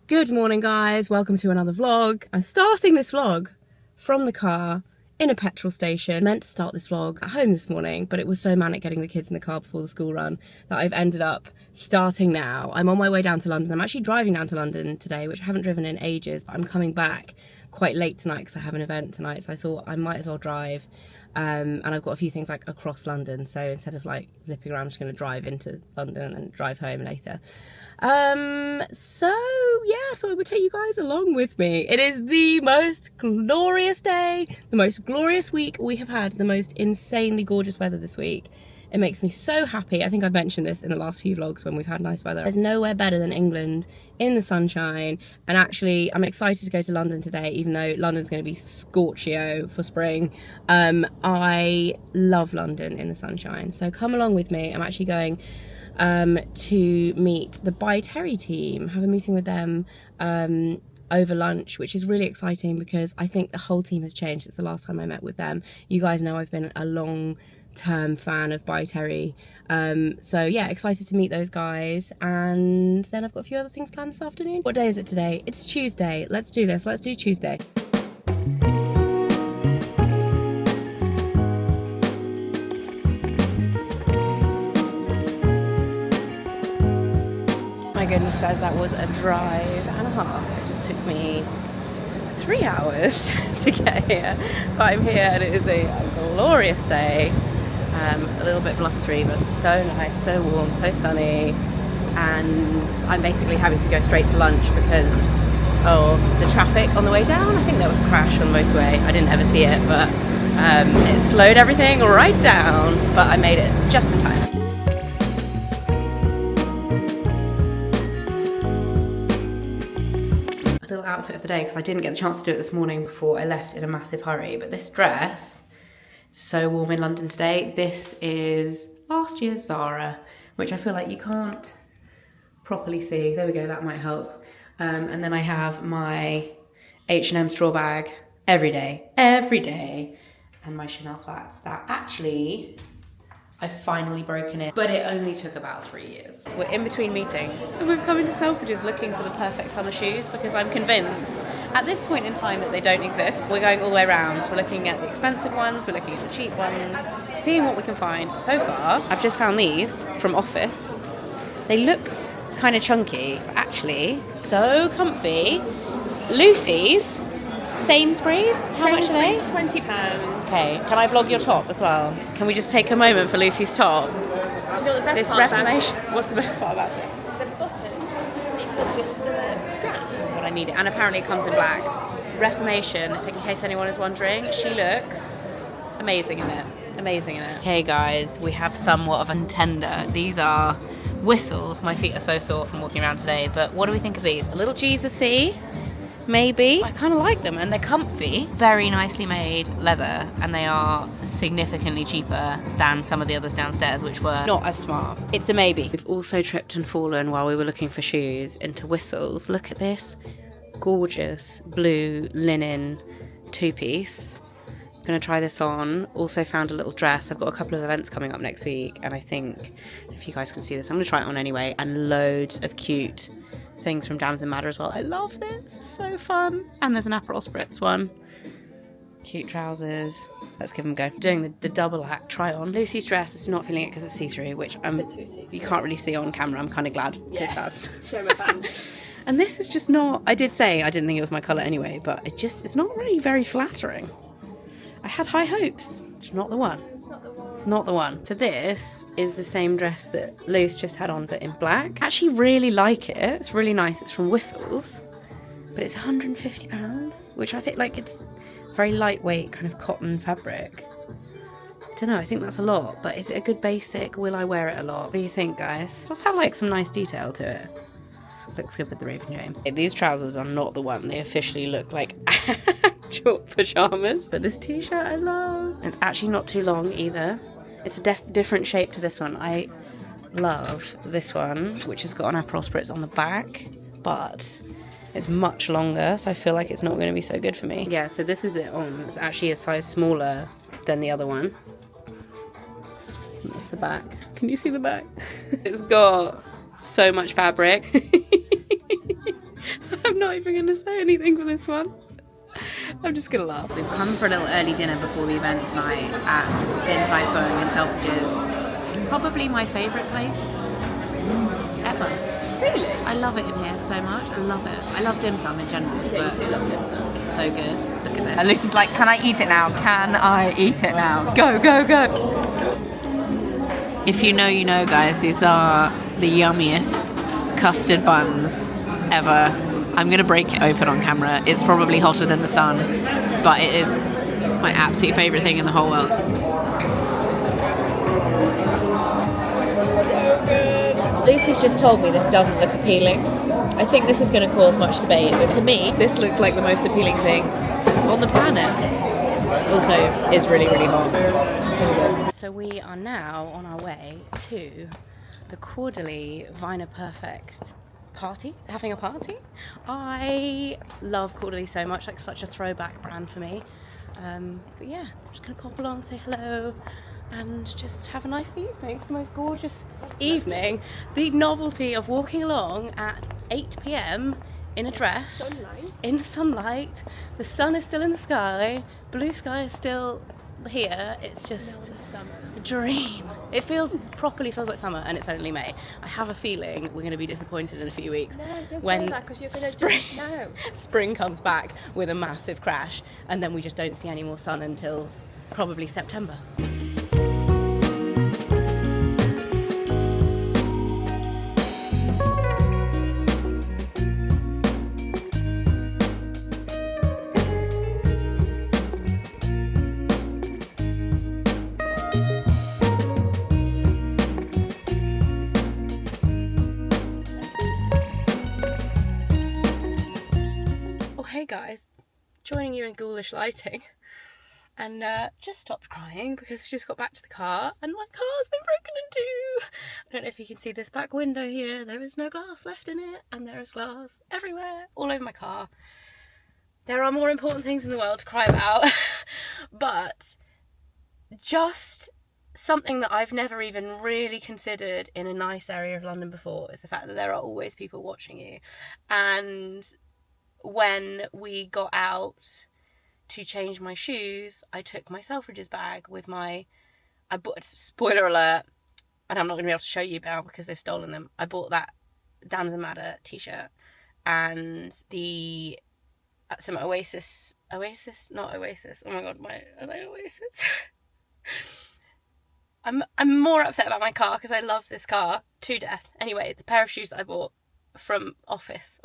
Good morning guys, welcome to another vlog. I'm starting this vlog from the car in a petrol station. I meant to start this vlog at home this morning, but it was so manic getting the kids in the car before the school run that I've ended up starting now. I'm on my way down to London. I'm actually driving down to London today, which I haven't driven in ages, but I'm coming back quite late tonight because I have an event tonight, so I thought I might as well drive. And I've got a few things like across London, so instead of like zipping around, I'm just going to drive into London and drive home later. So yeah, I thought I would take you guys along with me. It is the most glorious day, the most glorious week we have had, the most insanely gorgeous weather this week. It makes me so happy. I think I've mentioned this in the last few vlogs when we've had nice weather. There's nowhere better than England in the sunshine. And actually, I'm excited to go to London today, even though London's going to be scorchio for spring. I love London in the sunshine. So come along with me. I'm actually going to meet the By Terry team, have a meeting with them over lunch, which is really exciting because I think the whole team has changed since the last time I met with them. You guys know I've been a long-term fan of By Terry, so yeah, excited to meet those guys. And then I've got a few other things planned this afternoon. What day is it today? It's Tuesday. Let's do this. Let's do Tuesday. My goodness guys, that was a drive and a half. It just took me 3 hours to get here, but I'm here and it is a glorious day. A little bit blustery, but so nice, so warm, so sunny, and I'm basically having to go straight to lunch because of the traffic on the way down. I think there was a crash on the motorway. I didn't ever see it, but it slowed everything right down, but I made it just in time. Little outfit of the day because I didn't get the chance to do it this morning before I left in a massive hurry, but this dress is so warm in London today. This is last year's Zara, which I feel like you can't properly see. There we go, that might help. And then I have my H&M straw bag every day, and my Chanel flats that actually I've finally broken it, but it only took about 3 years. We're in between meetings and we've come into Selfridges looking for the perfect summer shoes because I'm convinced at this point in time that they don't exist. We're going all the way around. We're looking at the expensive ones, we're looking at the cheap ones, seeing what we can find. So far, I've just found these from Office. They look kind of chunky, but actually so comfy. Lucy's, Sainsbury's, how much are they? £20. Okay, can I vlog your top as well? Can we just take a moment for Lucy's top? Do you know what the best This part Reformation. about it? What's the best part about it? The button, you've got just the straps. What I need it, and apparently it comes in black. Reformation, in case anyone is wondering, she looks amazing in it. Amazing in it. Okay guys, we have somewhat of a contender. These are whistles. My feet are so sore from walking around today, but what do we think of these? A little Jesus-y? Maybe. I kind of like them and they're comfy. Very nicely made leather, and they are significantly cheaper than some of the others downstairs, which were not as smart. It's a maybe. We've also tripped and fallen while we were looking for shoes into whistles. Look at this gorgeous blue linen two-piece. I'm gonna try this on. Also found a little dress. I've got a couple of events coming up next week, and I think if you guys can see this, I'm gonna try it on anyway. And loads of cute things from Dams and Matter as well. I love this, it's so fun. And there's an Aperol Spritz one. Cute trousers. Let's give them a go. Doing the double act try on. Lucy's dress is not feeling it because it's see-through, which you can't really see on camera. I'm kind of glad because that's Show my bands. And this is just not, I did say I didn't think it was my colour anyway, but it's not really very flattering. I had high hopes. It's not the one. It's not the one. Not the one. So this is the same dress that Luce just had on, but in black. I actually really like it. It's really nice. It's from Whistles, but it's £150, which I think, like, it's very lightweight kind of cotton fabric. Don't know, I think that's a lot, but is it a good basic? Will I wear it a lot? What do you think, guys? It does have like some nice detail to it. Looks good with the Raven James. These trousers are not the one. They officially look like actual pajamas. But this t-shirt I love. It's actually not too long either. It's a different shape to this one. I love this one, which has got an Aperol Spritz on the back, but it's much longer, so I feel like it's not going to be so good for me. Yeah, so this is it on. It's actually a size smaller than the other one. That's the back. Can you see the back? It's got so much fabric. not even going to say anything for this one. I'm just going to laugh. We've come for a little early dinner before the event tonight at Din Tai Fung in Selfridges. Probably my favourite place ever. Really? I love it in here so much. I love it. I love dim sum in general. Yeah, you do love dim sum. It's so good. Look at this. And Lucy's like, can I eat it now? Can I eat it now? Go, go, go. If you know, guys, these are the yummiest custard buns ever. I'm going to break it open on camera. It's probably hotter than the sun, but it is my absolute favourite thing in the whole world. So good. Lucy's just told me this doesn't look appealing. I think this is going to cause much debate, but to me, this looks like the most appealing thing on the planet. It also is really, really hot. So good. So we are now on our way to the quarterly Viner Perfect party, having a party. I love Quarterly so much, like such a throwback brand for me. But yeah, I'm just gonna pop along, say hello, and just have a nice evening. It's the most gorgeous evening. The novelty of walking along at 8 p.m. in a dress, in sunlight, the sun is still in the sky, blue sky is still here. It's just a dream. It properly feels like summer, and it's only May. I have a feeling we're going to be disappointed in a few weeks when spring comes back with a massive crash, and then we just don't see any more sun until probably September. Hey guys, joining you in ghoulish lighting, and just stopped crying because we just got back to the car and my car's been broken into. I don't know if you can see this back window here, there is no glass left in it, and there is glass everywhere, all over my car. There are more important things in the world to cry about, but just something that I've never even really considered in a nice area of London before is the fact that there are always people watching you. And when we got out to change my shoes, I took my Selfridges bag with I bought, spoiler alert, and I'm not going to be able to show you now because they've stolen them. I bought that Damns and Matter t-shirt and some Oasis, not Oasis. Oh my god, are they Oasis? I'm more upset about my car because I love this car to death. Anyway, the pair of shoes that I bought from office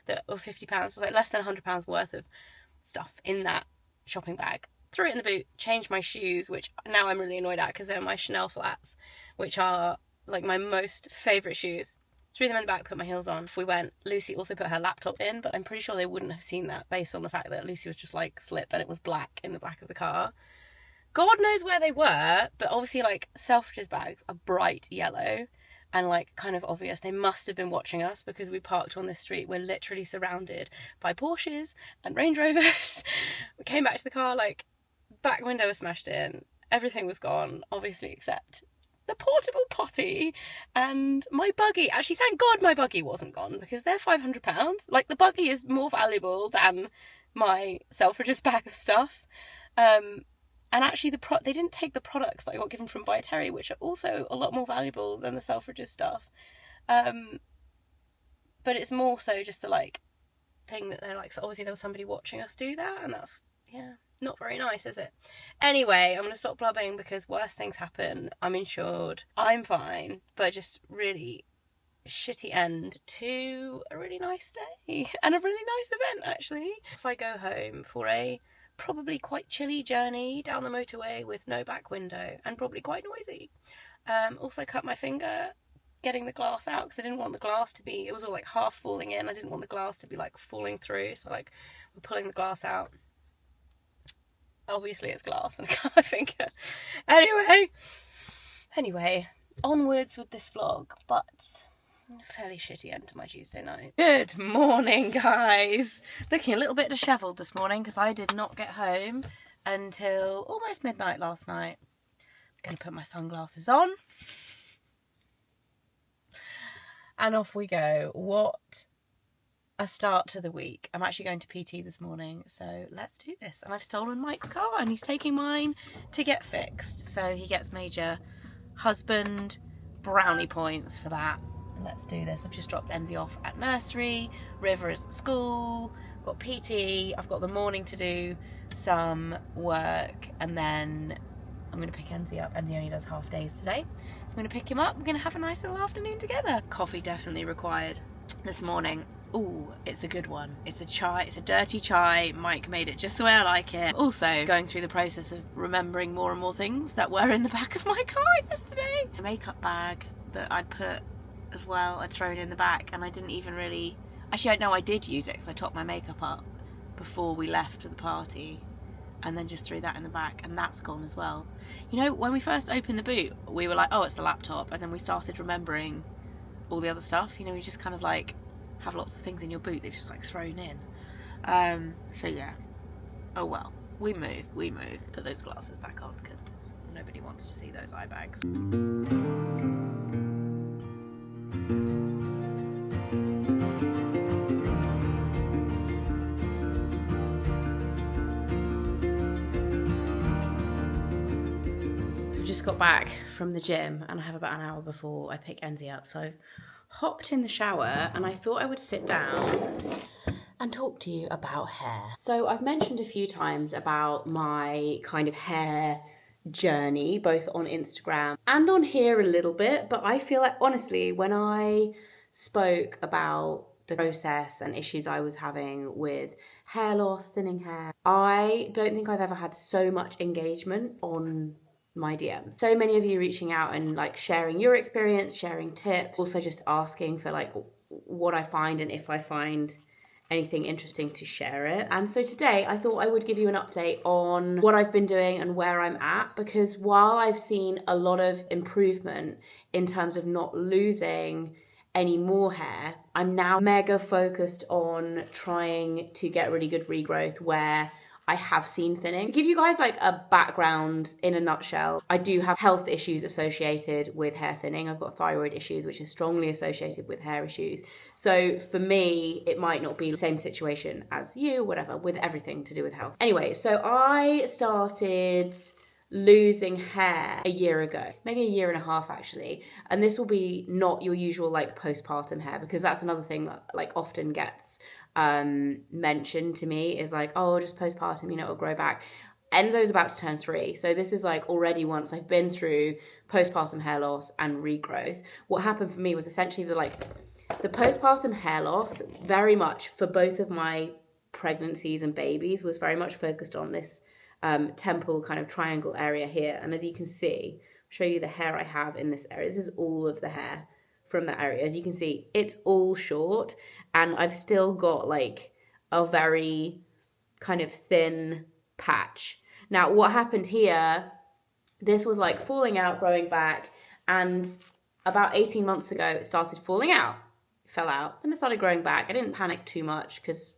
that were £50. So it's like less than £100 worth of stuff in that shopping bag. Threw it in the boot, changed my shoes, which now I'm really annoyed at because they're my Chanel flats, which are like my most favourite shoes. Threw them in the back, put my heels on. We went. Lucy also put her laptop in, but I'm pretty sure they wouldn't have seen that based on the fact that Lucy was just like slip and it was black in the back of the car. God knows where they were, but obviously like Selfridges bags are bright yellow and like kind of obvious. They must have been watching us because we parked on this street. We're literally surrounded by Porsches and Range Rovers. We came back to the car, like back window was smashed in. Everything was gone, obviously, except the portable potty and my buggy. Actually, thank God my buggy wasn't gone because they're £500. Like the buggy is more valuable than my Selfridges bag of stuff. And actually, they didn't take the products that I got given from By Terry, which are also a lot more valuable than the Selfridges stuff. But it's more so just the like thing that they're like. So obviously there was somebody watching us do that, and that's not very nice, is it? Anyway, I'm gonna stop blubbing because worse things happen. I'm insured. I'm fine, but just really shitty end to a really nice day and a really nice event actually. If I go home for a probably quite chilly journey down the motorway with no back window and probably quite noisy. Also cut my finger getting the glass out because I didn't want the glass to be, it was all like half falling in. I didn't want the glass to be like falling through, so like we're pulling the glass out. Obviously it's glass and I cut my finger. Anyway, onwards with this vlog, but fairly shitty end to my Tuesday night. Good morning, guys. Looking a little bit dishevelled this morning because I did not get home until almost midnight last night. I'm going to put my sunglasses on. And off we go. What a start to the week. I'm actually going to PT this morning, so let's do this. And I've stolen Mike's car and he's taking mine to get fixed. So he gets major husband brownie points for that. Let's do this. I've just dropped Enzi off at nursery, River is at school, I've got PT, I've got the morning to do some work, and then I'm going to pick Enzi up. Enzi only does half days today. So I'm going to pick him up. We're going to have a nice little afternoon together. Coffee definitely required this morning. Ooh, it's a good one. It's a chai, it's a dirty chai. Mike made it just the way I like it. Also, going through the process of remembering more and more things that were in the back of my car yesterday. A makeup bag that I'd put as well, I'd thrown in the back, and I didn't even really... Actually, I did use it because I topped my makeup up before we left for the party, and then just threw that in the back, and that's gone as well. You know, when we first opened the boot, we were like, oh, it's the laptop, and then we started remembering all the other stuff. You know, we just kind of like have lots of things in your boot they've just like thrown in. So yeah, oh well, we move. Put those glasses back on because nobody wants to see those eye bags. Just got back from the gym and I have about an hour before I pick Enzi up, so hopped in the shower and I thought I would sit down and talk to you about hair. So I've mentioned a few times about my kind of hair journey, both on Instagram and on here a little bit, but I feel like honestly when I spoke about the process and issues I was having with hair loss, thinning hair, I don't think I've ever had so much engagement on my DM. So many of you reaching out and like sharing your experience, sharing tips, also just asking for like what I find and if I find anything interesting to share it. And so today I thought I would give you an update on what I've been doing and where I'm at, because while I've seen a lot of improvement in terms of not losing any more hair, I'm now mega focused on trying to get really good regrowth where I have seen thinning. To give you guys like a background in a nutshell, I do have health issues associated with hair thinning. I've got thyroid issues, which is strongly associated with hair issues. So for me, it might not be the same situation as you, whatever, with everything to do with health. Anyway, so I started losing hair a year ago, maybe a year and a half actually. And this will be not your usual like postpartum hair, because that's another thing that like often gets mentioned to me is like, oh, just postpartum, you know, it'll grow back. Enzo's about to turn 3, so this is like already once I've been through postpartum hair loss and regrowth. What happened for me was essentially the postpartum hair loss, very much for both of my pregnancies and babies, was very much focused on this temple kind of triangle area here. And as you can see, I'll show you the hair I have in this area. This is all of the hair from that area. As you can see, it's all short, and I've still got like a very kind of thin patch. Now, what happened here, this was like falling out, growing back, and about 18 months ago, it started falling out. It fell out, then it started growing back. I didn't panic too much because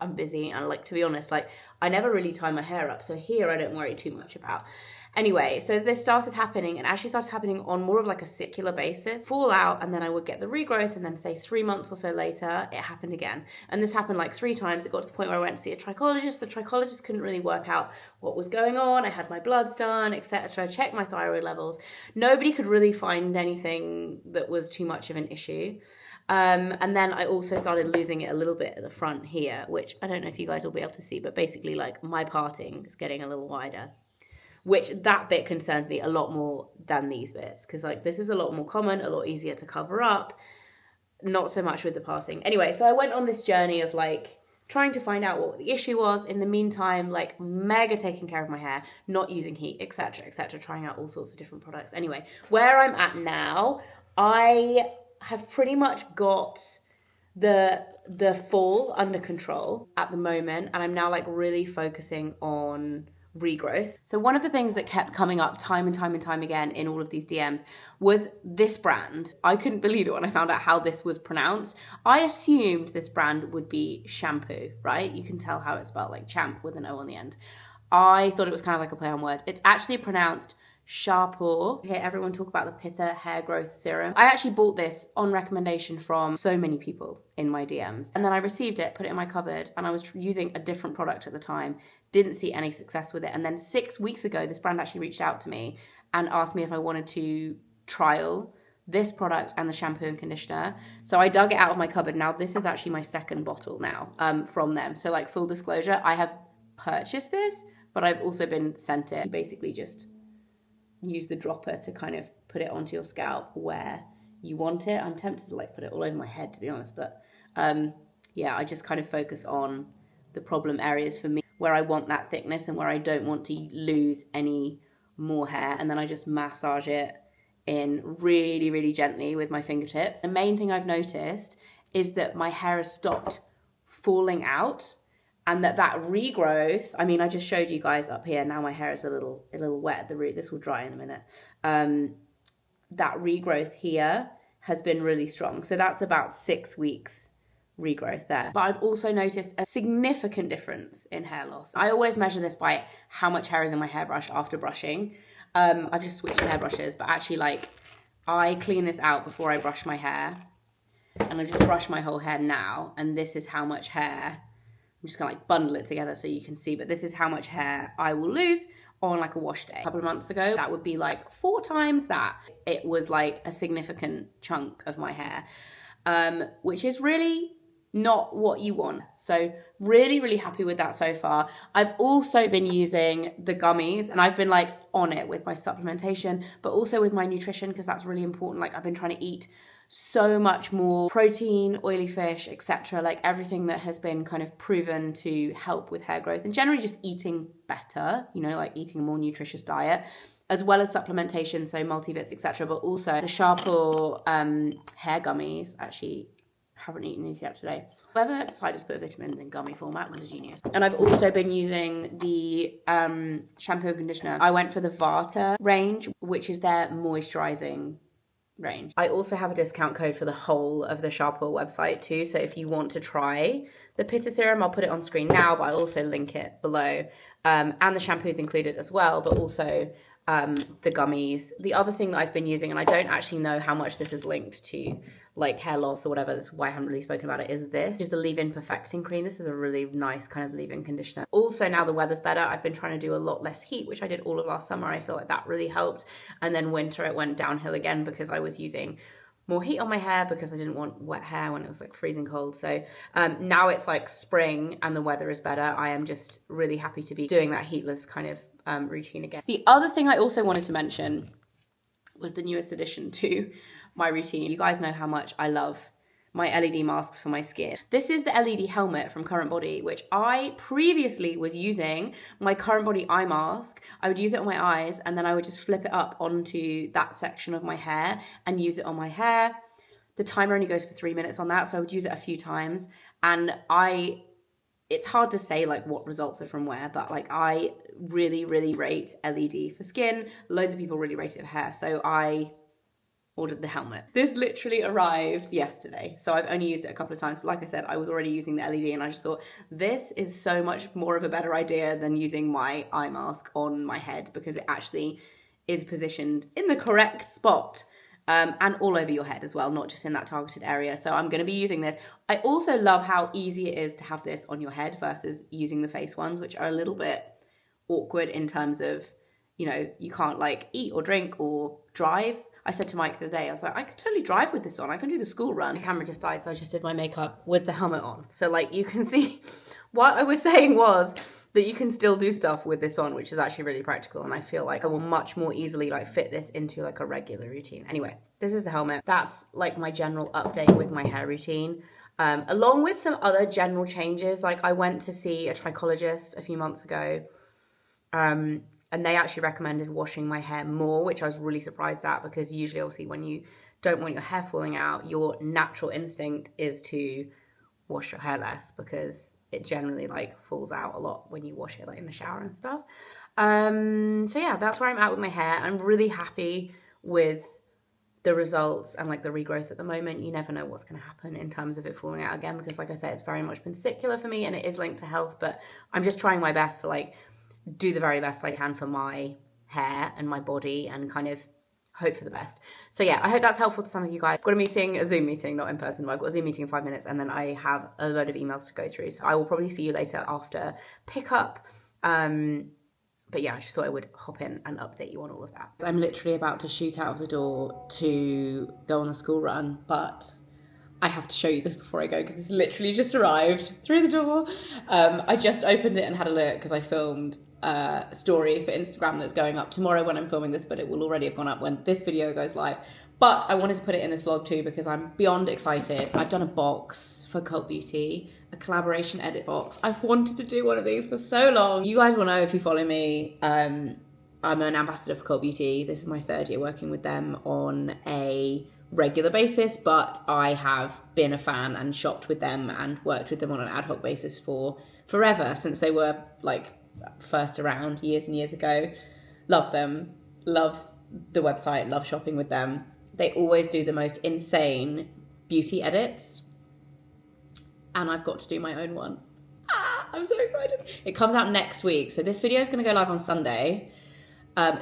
I'm busy, and like, to be honest, like I never really tie my hair up, so here I don't worry too much about. Anyway, so this started happening, and actually started happening on more of like a secular basis. Fall out, and then I would get the regrowth, and then say 3 months or so later, it happened again. And this happened like 3 times. It got to the point where I went to see a trichologist. The trichologist couldn't really work out what was going on. I had my bloods done, etc. Checked my thyroid levels. Nobody could really find anything that was too much of an issue. And then I also started losing it a little bit at the front here, which I don't know if you guys will be able to see, but basically like my parting is getting a little wider, which that bit concerns me a lot more than these bits, because like this is a lot more common, a lot easier to cover up, not so much with the parting. Anyway, so I went on this journey of like trying to find out what the issue was. In the meantime, like mega taking care of my hair, not using heat, etc., trying out all sorts of different products. Anyway, where I'm at now, I have pretty much got the fall under control at the moment, and I'm now like really focusing on regrowth. So one of the things that kept coming up time and time again in all of these DMs was this brand. I couldn't believe it when I found out how this was pronounced. I assumed this brand would be shampoo, right? You can tell how it's spelled, like champ with an O on the end. I thought it was kind of like a play on words. It's actually pronounced Sharpore. Hear everyone talk about the Pitta hair growth serum. I actually bought this on recommendation from so many people in my DMs. And then I received it, put it in my cupboard, and I was using a different product at the time. Didn't see any success with it. And then 6 weeks ago, this brand actually reached out to me and asked me if I wanted to trial this product and the shampoo and conditioner. So I dug it out of my cupboard. Now this is actually my second bottle now from them. So like full disclosure, I have purchased this, but I've also been sent it. You basically just use the dropper to kind of put it onto your scalp where you want it. I'm tempted to like put it all over my head, to be honest, but yeah, I just kind of focus on the problem areas for me where I want that thickness and where I don't want to lose any more hair, and then I just massage it in really, really gently with my fingertips. The main thing I've noticed is that my hair has stopped falling out, and that regrowth, I mean, I just showed you guys up here, now my hair is a little wet at the root, this will dry in a minute. That regrowth here has been really strong. So that's about 6 weeks regrowth there. But I've also noticed a significant difference in hair loss. I always measure this by how much hair is in my hairbrush after brushing. I've just switched hairbrushes, but actually like I clean this out before I brush my hair, and I just brush my whole hair now, and this is how much hair, I'm just gonna like bundle it together so you can see, but this is how much hair I will lose on like a wash day. A couple of months ago, that would be like 4 times that. It was like a significant chunk of my hair, which is really not what you want. So really, really happy with that so far. I've also been using the gummies, and I've been like on it with my supplementation, but also with my nutrition, because that's really important. Like I've been trying to eat so much more protein, oily fish, etc. Like everything that has been kind of proven to help with hair growth, and generally just eating better, you know, like eating a more nutritious diet, as well as supplementation, so multivits, etc. But also the Sharpore hair gummies. Actually, haven't eaten these yet today. Whoever decided to put vitamins in gummy format was a genius. And I've also been using the shampoo and conditioner. I went for the Vata range, which is their moisturizing range. I also have a discount code for the whole of the Sharpore website too. So if you want to try the Pitta serum, I'll put it on screen now, but I'll also link it below. And the shampoo is included as well, but also the gummies. The other thing that I've been using, and I don't actually know how much this is linked to like hair loss or whatever, this is why I haven't really spoken about it, is the leave-in perfecting cream. This is a really nice kind of leave-in conditioner. Also, now the weather's better, I've been trying to do a lot less heat, which I did all of last summer. I feel like that really helped. And then winter, it went downhill again because I was using more heat on my hair because I didn't want wet hair when it was like freezing cold. So now it's like spring and the weather is better. I am just really happy to be doing that heatless kind of routine again. The other thing I also wanted to mention was the newest addition to my routine. You guys know how much I love my LED masks for my skin. This is the LED helmet from Current Body, which I previously was using my Current Body eye mask. I would use it on my eyes, and then I would just flip it up onto that section of my hair and use it on my hair. The timer only goes for 3 minutes on that, so I would use it a few times. And it's hard to say like what results are from where, but like I really, really rate LED for skin. Loads of people really rate it for hair. So I ordered the helmet. This literally arrived yesterday. So I've only used it a couple of times, but like I said, I was already using the LED, and I just thought this is so much more of a better idea than using my eye mask on my head, because it actually is positioned in the correct spot. And all over your head as well, not just in that targeted area. So I'm going to be using this. I also love how easy it is to have this on your head versus using the face ones, which are a little bit awkward in terms of, you know, you can't like eat or drink or drive. I said to Mike the other day, I was like, I could totally drive with this on. I can do the school run. The camera just died, so I just did my makeup with the helmet on. So like you can see what I was saying was that you can still do stuff with this on, which is actually really practical. And I feel like I will much more easily like fit this into like a regular routine. Anyway, this is the helmet. That's like my general update with my hair routine. Along with some other general changes. Like I went to see a trichologist a few months ago. And they actually recommended washing my hair more, which I was really surprised at, because usually obviously when you don't want your hair falling out, your natural instinct is to wash your hair less, because it generally like falls out a lot when you wash it like in the shower and stuff. So yeah, that's where I'm at with my hair. I'm really happy with the results and like the regrowth at the moment. You never know what's going to happen in terms of it falling out again, because like I said, it's very much been secular for me and it is linked to health, but I'm just trying my best to like do the very best I can for my hair and my body and kind of hope for the best. So yeah, I hope that's helpful to some of you guys. I've got a Zoom meeting, not in person, but I've got a Zoom meeting in 5 minutes, and then I have a load of emails to go through. So I will probably see you later after pickup. But yeah, I just thought I would hop in and update you on all of that. I'm literally about to shoot out of the door to go on a school run, but I have to show you this before I go because this literally just arrived through the door. I just opened it and had a look because I filmed a story for Instagram that's going up tomorrow when I'm filming this, but it will already have gone up when this video goes live. But I wanted to put it in this vlog too because I'm beyond excited. I've done a box for Cult Beauty, a collaboration edit box. I've wanted to do one of these for so long. You guys will know if you follow me. I'm an ambassador for Cult Beauty. This is my 3rd year working with them on a regular basis, but I have been a fan and shopped with them and worked with them on an ad hoc basis for forever, since they were like first around years and years ago. Love them, love the website, love shopping with them. They always do the most insane beauty edits, and I've got to do my own one. I'm so excited. It comes out next week, so this video is going to go live on Sunday.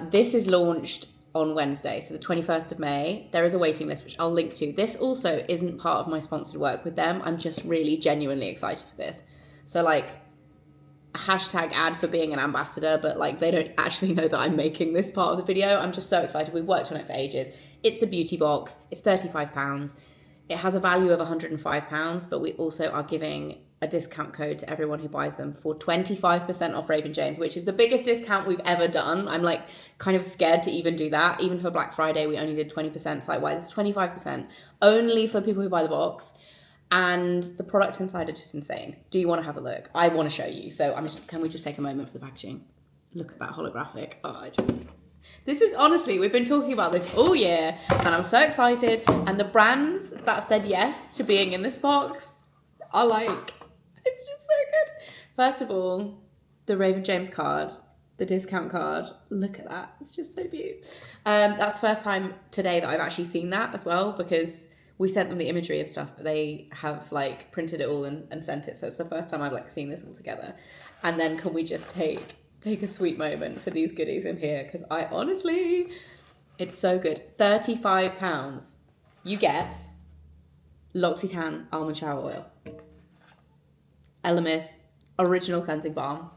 This is launched on Wednesday, so the 21st of May. There is a waiting list, which I'll link to. This also isn't part of my sponsored work with them. I'm just really genuinely excited for this. So like, hashtag ad for being an ambassador, but like they don't actually know that I'm making this part of the video. I'm just so excited. We've worked on it for ages. It's a beauty box. It's £35. It has a value of £105, but we also are giving a discount code to everyone who buys them for 25% off Raven James, which is the biggest discount we've ever done. I'm like kind of scared to even do that. Even for Black Friday, we only did 20% site-wide. It's 25% only for people who buy the box. And the products inside are just insane. Do you want to have a look? I want to show you. So can we just take a moment for the packaging? Look at that holographic. This is honestly, we've been talking about this all year and I'm so excited. And the brands that said yes to being in this box are like, it's just so good. First of all, the Raven James card, the discount card. Look at that. It's just so beautiful. That's the first time today that I've actually seen that as well, because we sent them the imagery and stuff, but they have like printed it all and sent it. So it's the first time I've like seen this all together. And then can we just take a sweet moment for these goodies in here? Because I honestly, it's so good. £35. You get L'Occitane Almond Shower Oil, Elemis Original Cleansing Balm,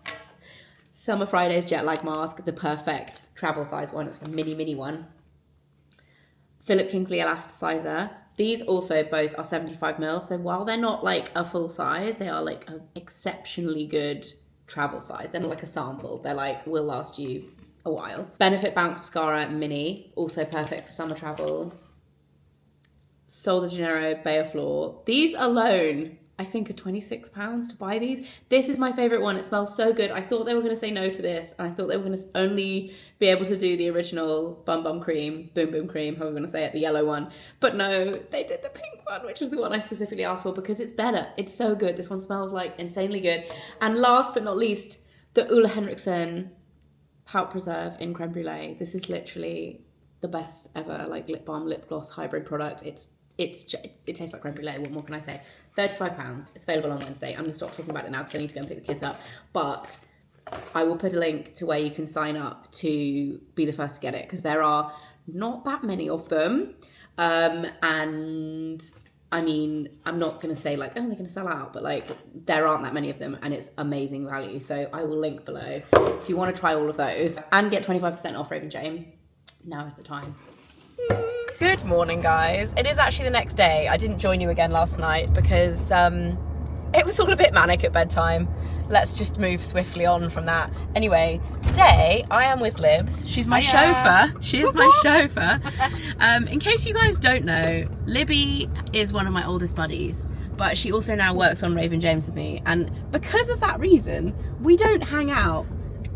Summer Fridays Jet Lag Mask, the perfect travel size one. It's like a mini one. Philip Kingsley Elasticizer. These also both are 75ml, so while they're not like a full size, they are like an exceptionally good travel size. They're not like a sample. They're like, will last you a while. Benefit Bounce Mascara Mini, also perfect for summer travel. Sol de Janeiro Bay Floor. These alone, I think, are £26 to buy these. This is my favourite one. It smells so good. I thought they were going to say no to this, and I thought they were going to only be able to do the original Bum Bum Cream, Boom Boom Cream, however we're going to say it, the yellow one. But no, they did the pink one, which is the one I specifically asked for because it's better. It's so good. This one smells like insanely good. And last but not least, the Ole Henriksen Pout Preserve in Creme Brulee. This is literally the best ever like lip balm, lip gloss hybrid product. It tastes like creme brulee. What more can I say? £35. It's available on Wednesday. I'm going to stop talking about it now because I need to go and pick the kids up. But I will put a link to where you can sign up to be the first to get it, because there are not that many of them. And I mean, I'm not going to say like, oh, they're going to sell out, but like there aren't that many of them and it's amazing value. So I will link below if you want to try all of those and get 25% off Raven James. Now is the time. Good morning, guys. It is actually the next day. I didn't join you again last night because it was all a bit manic at bedtime. Let's just move swiftly on from that. Anyway, today I am with Libs. She's my chauffeur. She is my chauffeur. In case you guys don't know, Libby is one of my oldest buddies, but she also now works on Raven James with me. And because of that reason, we don't hang out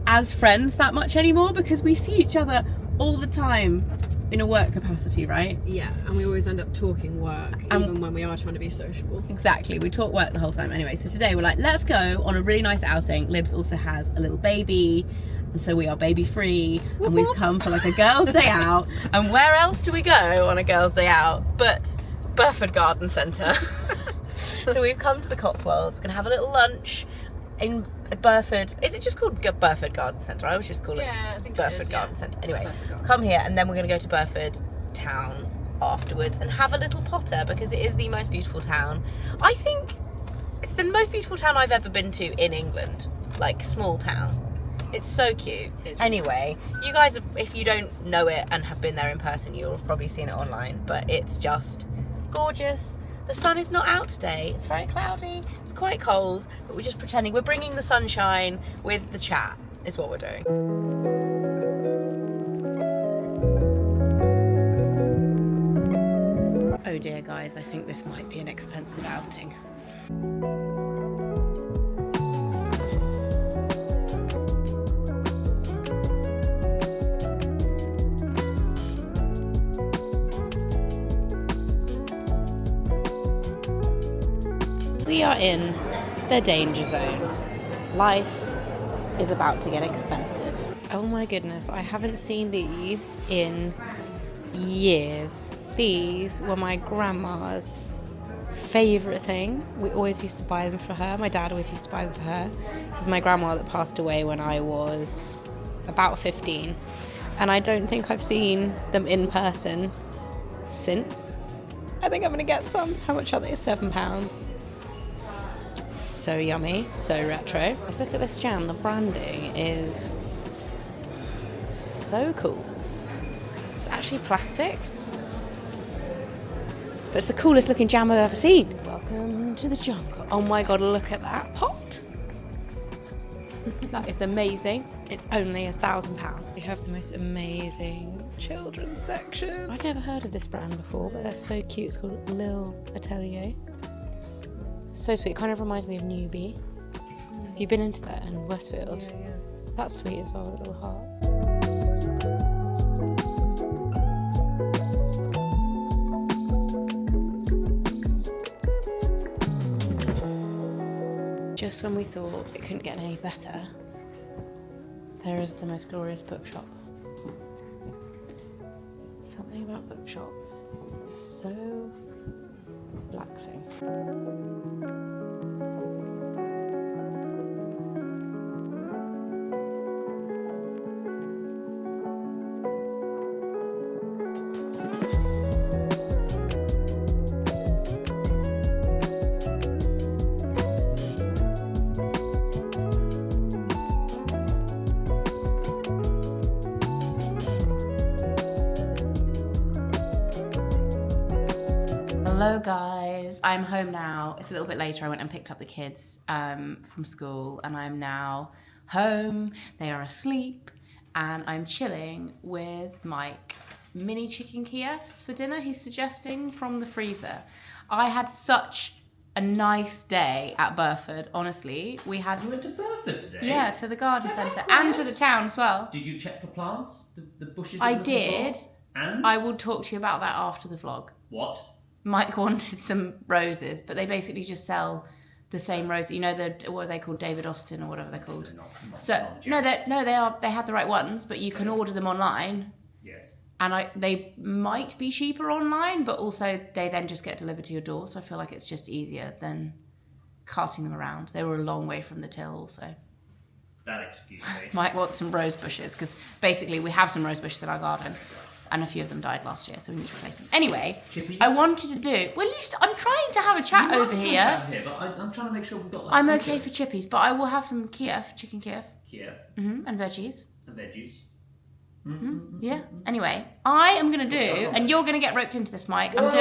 as friends that much anymore because we see each other all the time in a work capacity, right? Yeah, and we always end up talking work, even when we are trying to be sociable. Exactly, we talk work the whole time. Anyway, so today we're like, let's go on a really nice outing. Libs also has a little baby, and so we are baby free, and we've come for like a girls' day out. And where else do we go on a girls' day out but Burford Garden Centre? So we've come to the Cotswolds. We're gonna have a little lunch. in Burford. Is it just called Burford Garden Centre? I always just call it I think Burford it is, Garden Centre. Anyway, Burford Garden come here and then we're going to go to Burford town afterwards and have a little potter because it is the most beautiful town. I think it's the most beautiful town I've ever been to in England. Like, small town. It's so cute. Anyway, you guys, if you don't know it and have been there in person, you'll have probably seen it online, but it's just gorgeous. The sun is not out today. It's very cloudy. It's quite cold, but we're just pretending. We're bringing the sunshine with the chat, is what we're doing. Oh dear, guys, I think this might be an expensive outing. We are in the danger zone. Life is about to get expensive. Oh my goodness, I haven't seen these in years. These were my grandma's favourite thing. We always used to buy them for her. My dad always used to buy them for her. This is my grandma that passed away when I was about 15. And I don't think I've seen them in person since. I think I'm going to get some. How much are they? £7. So yummy, so retro. Let's look at this jam. The branding is so cool. It's actually plastic. But it's the coolest looking jam I've ever seen. Welcome to the jungle. Oh my god, look at that pot. That is amazing. It's only £1,000. We have the most amazing children's section. I've never heard of this brand before, but they're so cute. It's called Lil Atelier. So sweet. It kind of reminds me of Newbie. Have you been into that in Westfield? Yeah. That's sweet as well, with the little hearts. Just when we thought it couldn't get any better, there is the most glorious bookshop. Something about bookshops is so relaxing. Hello guys, I'm home now. It's a little bit later. I went and picked up the kids from school and I'm now home. They are asleep and I'm chilling with Mike. Mini chicken Kievs for dinner, he's suggesting, from the freezer. I had such a nice day at Burford, honestly. We had... You went to Burford today? Yeah, to the garden centre and to the town as well. Did you check for plants? The bushes? I did. And? I will talk to you about that after the vlog. What? Mike wanted some roses, but they basically just sell the same roses. You know, what are they called? David Austin or whatever they're called. They had the right ones, but you can order them online. Yes. And they might be cheaper online, but also they then just get delivered to your door. So I feel like it's just easier than carting them around. They were a long way from the till also. That excuse me. Mike wants some rose bushes because basically we have some rose bushes in our garden. And a few of them died last year, so we need to replace them. Anyway, Chippies? I wanted to do... Well, at least I'm trying to have a chat over here. I'm trying to make sure we've got... I'm okay for chippies, but I will have some Kiev, chicken Kiev. Kiev. And veggies. And veggies. Yeah. Anyway, I am going to do... And you're going to get roped into this, Mike. I'm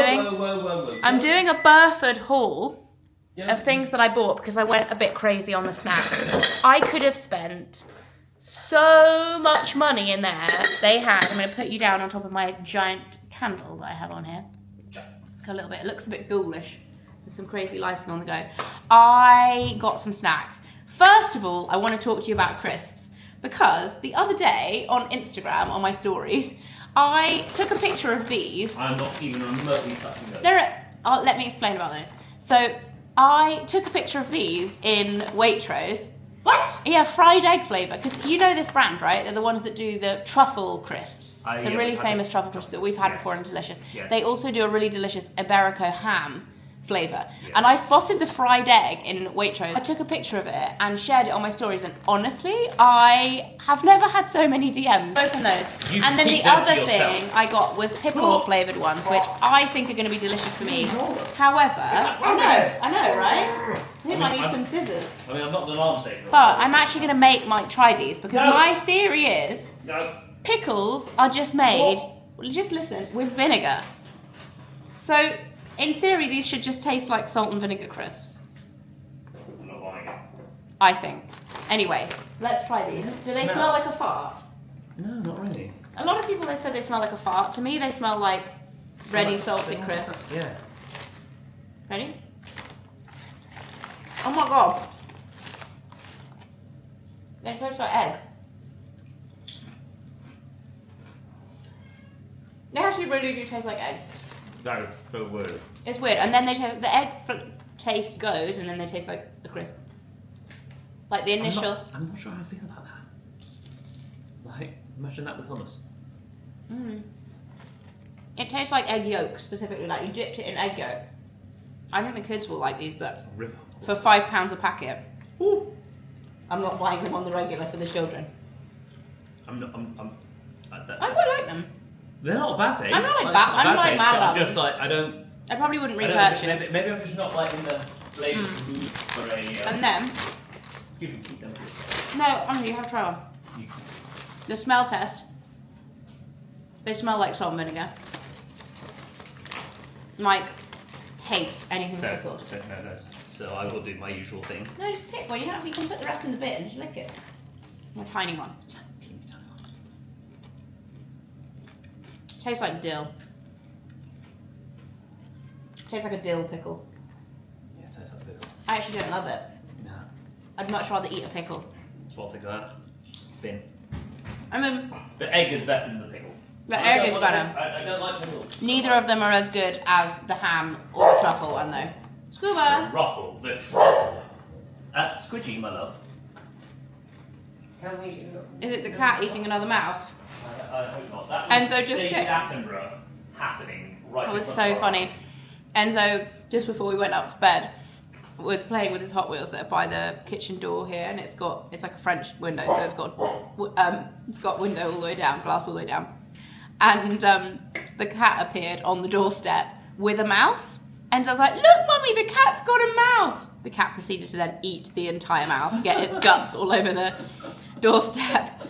doing a Burford haul of things that I bought because I went a bit crazy on the snacks. I could have spent... so much money in there. They had, I'm going to put you down on top of my giant candle that I have on here. It's got a little bit, it looks a bit ghoulish. There's some crazy lighting on the go. I got some snacks. First of all, I want to talk to you about crisps because the other day on Instagram, on my stories, I took a picture of these. I'm not even remotely touching those. No, let me explain about those. So I took a picture of these in Waitrose. What? Yeah, fried egg flavour. Because you know this brand, right? They're the ones that do the truffle crisps. The really famous truffle crisps that we've had before and delicious. Yes. They also do a really delicious Iberico ham flavour. Yeah. And I spotted the fried egg in Waitrose. I took a picture of it and shared it on my stories, and honestly, I have never had so many DMs. Open those. You And then keep the them to other yourself. thing I got was pickle flavoured ones, which I think are going to be delicious for me. However, I know, right? I think I need some scissors. I mean, I'm not an arms day. But I'm actually going to make Mike try these, because my theory is No. pickles are just made, well, just listen, with vinegar. So, in theory, these should just taste like salt and vinegar crisps. I'm not buying it. I think. Anyway, let's try these. Do they smell like a fart? No, not really. A lot of people, they said they smell like a fart. To me, they smell like ready salted crisps. Yeah. Ready? Oh my god. They taste like egg. They actually really do taste like egg. That is so weird. It's weird. And then they taste, the egg taste goes, and then they taste like a crisp. Like the initial. I'm not sure how I feel about that. Like, imagine that with hummus. It tastes like egg yolk, specifically. Like you dipped it in egg yolk. I think the kids will like these, but Rip. for £5 a packet, I'm not buying them on the regular for the children. I'm I quite like them. They're not a bad taste. I'm not like It's bad- a I'm not like taste, mad but about I'm just them. like, I don't. I probably wouldn't I don't repurchase. think, maybe I'm just not like in the latest mood for a. And then, You can keep them to yourself. no, honestly, you have to try one. You can. The smell test. They smell like salt and vinegar. Mike hates anything pickled. So I will do my usual thing. No, just pick one. You can put the rest in the bin and just lick it. A tiny one. Tastes like dill. Tastes like a dill pickle. Yeah, it tastes like pickle. I actually don't love it. No. I'd much rather eat a pickle. That's what I think of that. Bin. I mean, The egg is better than the pickle. the I egg don't is like- better. I don't like pickle. Neither of them are as good as the ham or the truffle one, though. Scuba! Ruffle, the truffle. Squidgy, my love. Can we? Is it the cat eating another mouse? I hope not. That was Enzo just David get- Attenborough happening right. That was across so our funny. eyes. Enzo, just before we went up to bed, was playing with his Hot Wheels that are by the kitchen door here, and it's like a French window, so it's got window all the way down, glass all the way down, and the cat appeared on the doorstep with a mouse. And I was like, look, mummy, the cat's got a mouse. The cat proceeded to then eat the entire mouse, get its guts all over the doorstep.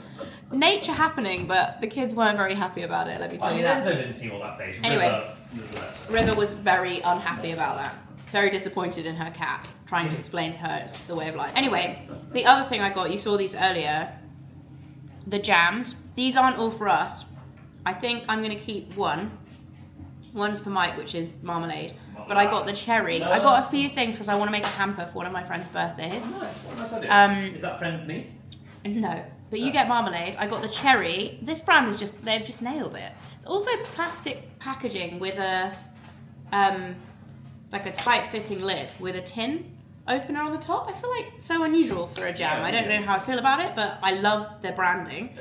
Nature happening, but the kids weren't very happy about it, let me tell you that. Enzo didn't see all that face. Anyway. Nonetheless. River was very unhappy about that. Very disappointed in her cat, trying to explain to her it's the way of life. Anyway, the other thing I got, you saw these earlier, the jams. These aren't all for us. I think I'm going to keep one. One's for Mike, which is marmalade. But I got the cherry. I got a few things because I want to make a hamper for one of my friend's birthdays. Oh, nice. What a nice idea. Is that friend me? No, but you get marmalade. I got the cherry. This brand is they've just nailed it. It's also plastic packaging with a, like a tight fitting lid with a tin opener on the top. I feel like it's so unusual for a jam. I don't know how I feel about it, but I love their branding.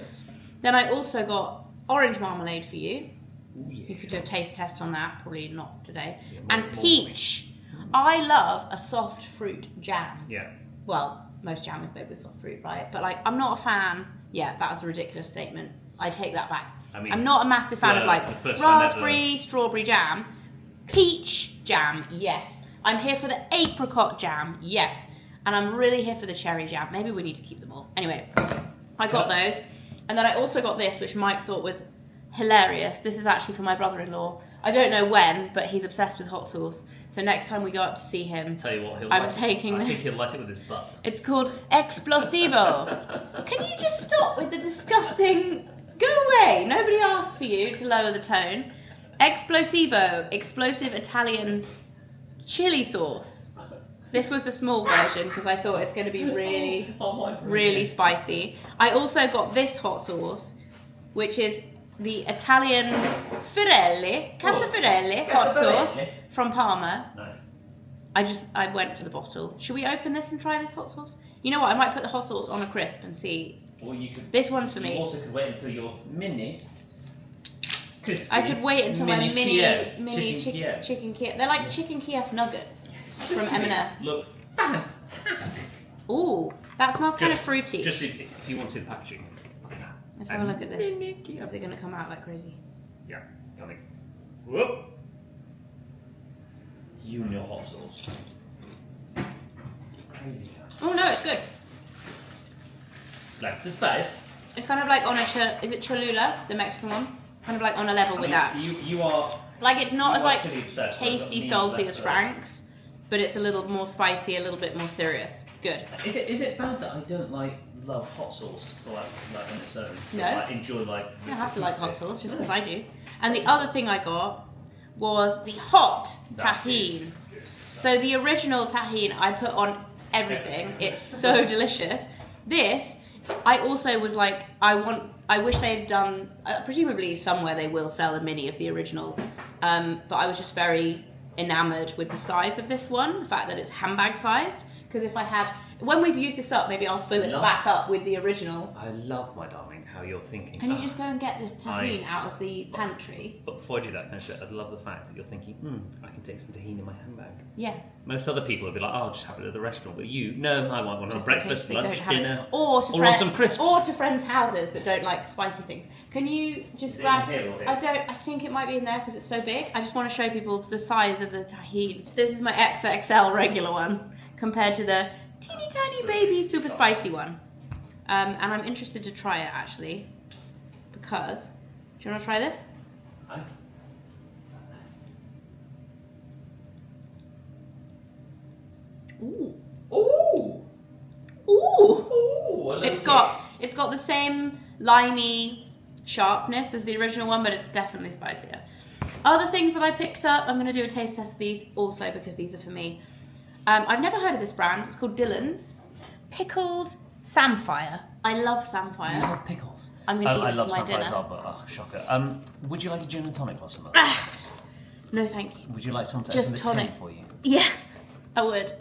Then I also got orange marmalade for you. Ooh, yeah. You could do a taste test on that, probably not today. Yeah, And more peach. I love a soft fruit jam. Yeah. Well, most jam is made with soft fruit, right? But like, I'm not a fan. Yeah, that was a ridiculous statement. I take that back. I mean, I'm not a massive fan of like the first time raspberry, strawberry jam. Peach jam, yes. I'm here for the apricot jam, yes. And I'm really here for the cherry jam. Maybe we need to keep them all. Anyway, I got those. And then I also got this, which Mike thought was hilarious. This is actually for my brother-in-law. I don't know when, but he's obsessed with hot sauce. So next time we go out to see him, Tell you what, I'm light taking it. I this. think he'll light it with his butt. It's called Explosivo. Can you just stop with the disgusting... Go away. Nobody asked for you to lower the tone. Explosivo, explosive Italian chili sauce. This was the small version because I thought it's going to be really, really spicy. I also got this hot sauce, which is the Italian Firelli, Casa Firelli hot sauce from Parma. Nice. I went for the bottle. Should we open this and try this hot sauce? You know what? I might put the hot sauce on a crisp and see. Or you could. This one's for You me. also could wait until you're mini. Crispy. I could wait until my mini Kiev. mini Chicken Kiev. chicken Kiev. They're like chicken Kiev nuggets from M&S. Look fantastic. Ooh, that smells kind of fruity. Just if you want to see the packaging. Let's have a look at this. Is it going to come out like crazy? Yeah, coming. Whoop. You and your hot sauce. Crazy. Oh no, it's good. Like the spice. It's kind of like on is it Cholula, the Mexican one? Kind of like on a level with that. You are. Like it's not you as are like chili obsessed, but tasty, it's salty less as so. Frank's, but it's a little more spicy, a little bit more serious. Good. Is it bad that I don't love hot sauce or like on its own? No. I enjoy like. You don't have to like hot sauce just because I do. And the other thing I got was the hot Taheen. So the original Taheen I put on everything. It's so delicious. This, I also was like, I wish they'd done, presumably somewhere they will sell a mini of the original, but I was just very enamoured with the size of this one, the fact that it's handbag sized, because if I had, when we've used this up, maybe I'll fill it back up with the original. I love, my darling, how you're thinking. Can you just go and get the tahine out of the pantry? But before I do that, I love the fact that you're thinking, I can take some tahine in my handbag. Yeah. Most other people would be like, oh, I'll just have it at the restaurant. But you, no, I want one on breakfast, lunch, dinner, or on some crisps. Or to friends' houses that don't like spicy things. Can you just grab? Here or here? I think it might be in there because it's so big. I just want to show people the size of the tahine. This is my XXL regular one compared to the teeny tiny baby super spicy one. And I'm interested to try it actually because. Do you want to try this? Ooh. Ooh! Ooh! Ooh! It's got the same limey sharpness as the original one, but it's definitely spicier. Other things that I picked up, I'm going to do a taste test of these also because these are for me. I've never heard of this brand. It's called Dillon's Pickled Samphire. I love Samphire. You love pickles. I'm going to eat this love for my samphire dinner. as well, but shocker. Would you like a gin and tonic or something? No, thank you. Would you like someone to Just open the tonic. tin for you? Yeah, I would.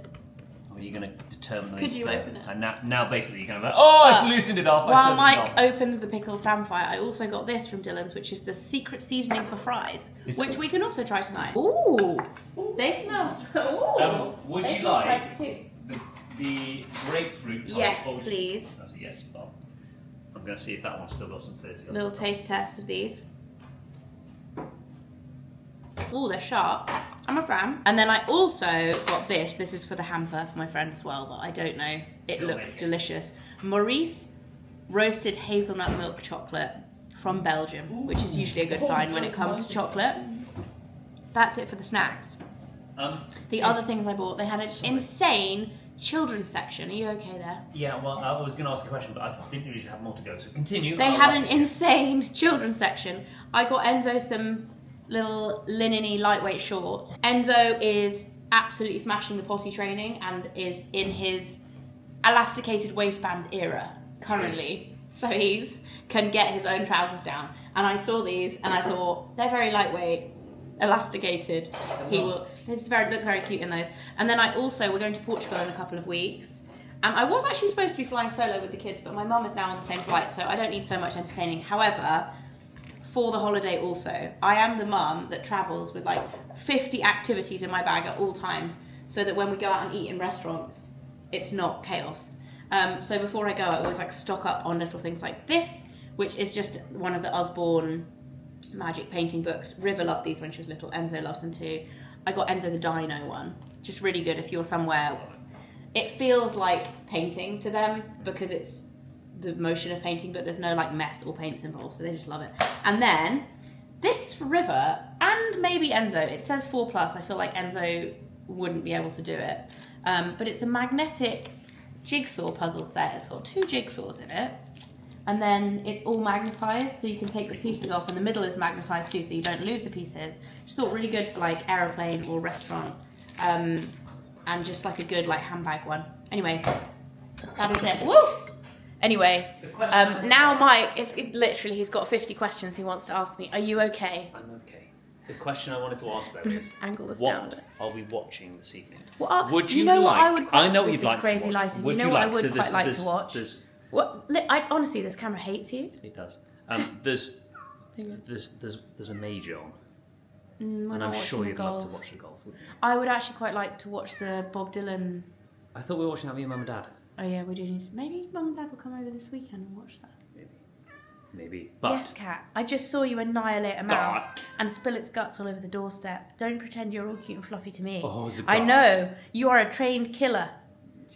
Or are you going to determine? Could you open it? And now basically you're going to be like, oh, I loosened it off. While Mike opens the pickled samphire, I also got this from Dillon's, which is the secret seasoning for fries, which we can also try tonight. Ooh, they smell. Ooh, would they you smell like spicy too. the grapefruit tonic? Yes, Or would you- please. That's a yes, Bob. I'm going to see if that one's still got some fizz. Little taste test of these. Ooh, they're sharp. I'm a fan. And then I also got this. This is for the hamper for my friend as well, but I don't know. It looks delicious. Maurice roasted hazelnut milk chocolate from Belgium, which is usually a good sign when it comes to chocolate. That's it for the snacks. The other things I bought, they had an insane children's section. Are you okay there? Yeah, well, I was going to ask a question, but I didn't really have more to go, so continue. They I'll had ask an you. insane children's section. I got Enzo some little linen-y lightweight shorts. Enzo is absolutely smashing the potty training and is in his elasticated waistband era currently. So he's can get his own trousers down. And I saw these and I thought, they're very lightweight, elasticated. They just look very cute in those. And then we're going to Portugal in a couple of weeks. And I was actually supposed to be flying solo with the kids, but my mum is now on the same flight, so I don't need so much entertaining. However, for the holiday also, I am the mum that travels with like 50 activities in my bag at all times, so that when we go out and eat in restaurants, it's not chaos. So before I go, I always like stock up on little things like this, which is just one of the Usborne magic painting books. River loved these when she was little. Enzo loves them too. I got Enzo the Dino one. Just really good if you're somewhere. It feels like painting to them because it's the motion of painting, but there's no like mess or paints involved, so they just love it. And then this is for River and maybe Enzo. It says 4+. I feel like Enzo wouldn't be able to do it, but it's a magnetic jigsaw puzzle set. It's got 2 jigsaws in it, and then it's all magnetized, so you can take the pieces off, and the middle is magnetized too, so you don't lose the pieces. Just thought really good for like aeroplane or restaurant, and just like a good like handbag one. Anyway, that is it. Woo! Anyway, now Mike, literally he's got 50 questions he wants to ask me. Are you okay? I'm okay. The question I wanted to ask though is, Angle this down a what bit. are we watching this evening? Would you know like? what I would quite, I know what this you'd is like crazy to watch. lighting. Would you know you what I like? would So quite like to watch? There's, Honestly, this camera hates you. it does. There's There's a major on. We're And not I'm sure watching you'd the love to golf. watch the golf, wouldn't you? I would actually quite like to watch the Bob Dylan. I thought we were watching that with your mum and dad. Oh yeah, we do need to. Maybe Mum and Dad will come over this weekend and watch that. Maybe. But Yes, Kat. I just saw you annihilate a mouse and spill its guts all over the doorstep. Don't pretend you're all cute and fluffy to me. Oh, it's a I guy. know. You are a trained killer.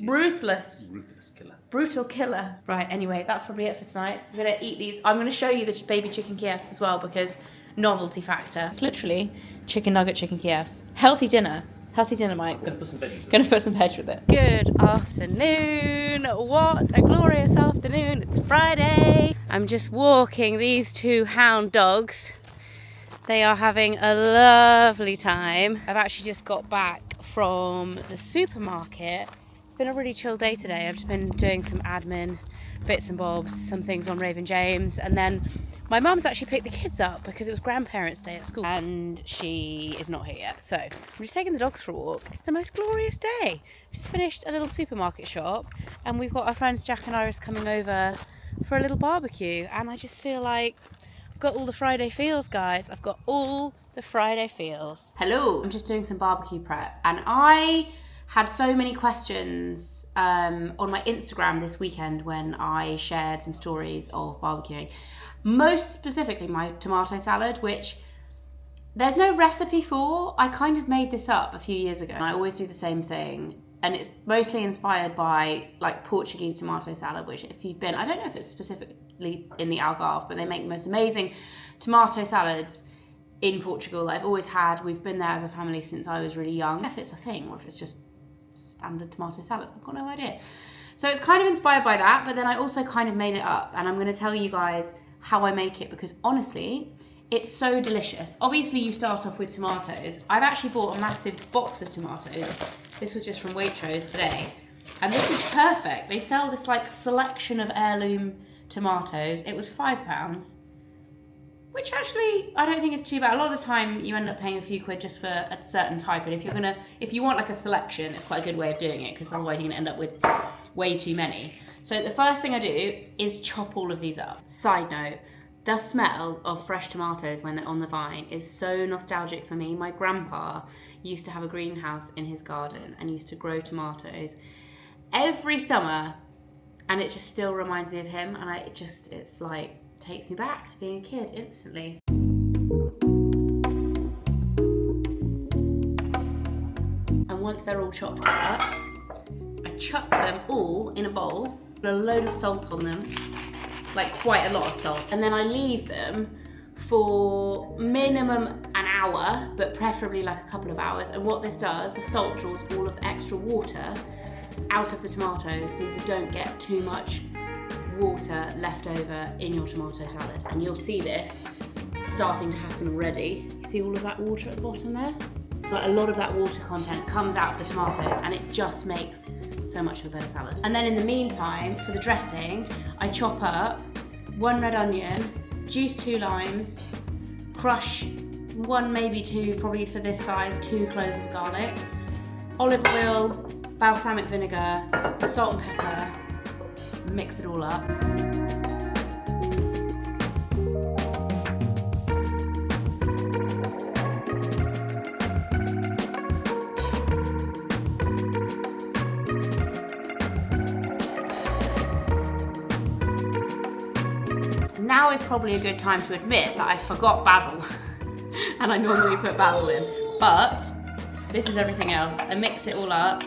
Ruthless. Ruthless killer. Brutal killer. Right, anyway, that's probably it for tonight. We're going to eat these. I'm going to show you the baby chicken Kievs as well because novelty factor. It's literally chicken nugget chicken Kievs. Healthy dinner. Healthy dinner, Mike. Gonna put some veggies with it. Gonna put some veg with it. Good afternoon. What a glorious afternoon. It's Friday. I'm just walking these two hound dogs. They are having a lovely time. I've actually just got back from the supermarket. It's been a really chill day today. I've just been doing some admin, bits and bobs, some things on Raven James, and then my mum's actually picked the kids up because it was grandparents' day at school and she is not here yet. So I'm just taking the dogs for a walk. It's the most glorious day. Just finished a little supermarket shop and we've got our friends Jack and Iris coming over for a little barbecue, and I just feel like I've got all the Friday feels, guys. I've got all the Friday feels. Hello, I'm just doing some barbecue prep and I had so many questions on my Instagram this weekend when I shared some stories of barbecuing. Most specifically my tomato salad, which there's no recipe for. I kind of made this up a few years ago and I always do the same thing. And it's mostly inspired by like Portuguese tomato salad, which if you've been, I don't know if it's specifically in the Algarve, but they make the most amazing tomato salads in Portugal that I've always had. We've been there as a family since I was really young. If it's a thing or if it's just standard tomato salad, I've got no idea. So it's kind of inspired by that, but then I also kind of made it up and I'm going to tell you guys how I make it because honestly, it's so delicious. Obviously you start off with tomatoes. I've actually bought a massive box of tomatoes. This was just from Waitrose today. And this is perfect. They sell this like selection of heirloom tomatoes. It was £5, which actually I don't think is too bad. A lot of the time you end up paying a few quid just for a certain type. And if you want like a selection, it's quite a good way of doing it because otherwise you're gonna end up with way too many. So the first thing I do is chop all of these up. Side note, the smell of fresh tomatoes when they're on the vine is so nostalgic for me. My grandpa used to have a greenhouse in his garden and used to grow tomatoes every summer, and it just still reminds me of him, and it's like takes me back to being a kid instantly. And once they're all chopped up, I chuck them all in a bowl, put a load of salt on them, like quite a lot of salt, and then I leave them for minimum an hour, but preferably like a couple of hours. And what this does, the salt draws all of the extra water out of the tomatoes so you don't get too much water left over in your tomato salad. And you'll see this starting to happen already. You see all of that water at the bottom there? Like a lot of that water content comes out of the tomatoes and it just makes so much of a better salad. And then in the meantime, for the dressing, I chop up 1 red onion, juice 2 limes, crush 1, maybe 2, probably for this size, 2 cloves of garlic, olive oil, balsamic vinegar, salt and pepper, mix it all up. Now is probably a good time to admit that I forgot basil and I normally put basil in, but this is everything else. I mix it all up.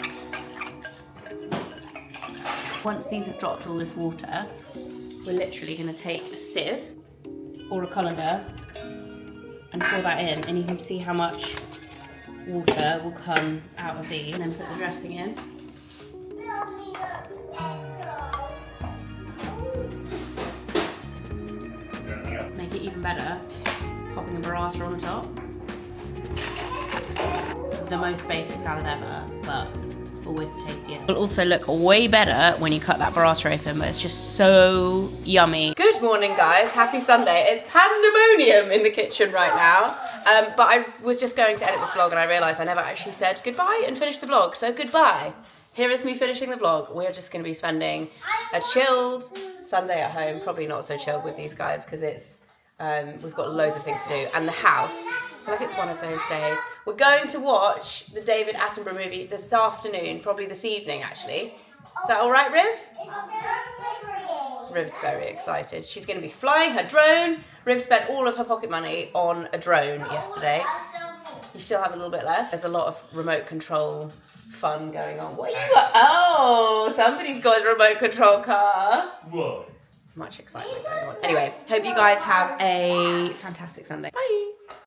Once these have dropped all this water, we're literally going to take a sieve or a colander and pour that in, and you can see how much water will come out of these, and then put the dressing in. Make it even better, popping a burrata on the top. The most basic salad ever, but always the tastiest. It'll also look way better when you cut that burrata open, but it's just so yummy. Good morning, guys. Happy Sunday. It's pandemonium in the kitchen right now. But I was just going to edit this vlog and I realised I never actually said goodbye and finished the vlog, so goodbye. Here is me finishing the vlog. We're just going to be spending a chilled Sunday at home. Probably not so chilled with these guys because it's We've got loads of things to do. And the house, I feel like it's one of those days. We're going to watch the David Attenborough movie this afternoon, probably this evening actually. Is that all right, Riv? Riv's very excited. She's going to be flying her drone. Riv spent all of her pocket money on a drone yesterday. You still have a little bit left. There's a lot of remote control fun going on. What are you? Oh, somebody's got a remote control car. Whoa. Much excitement going on. Anyway, hope you guys have a fantastic Sunday. Bye.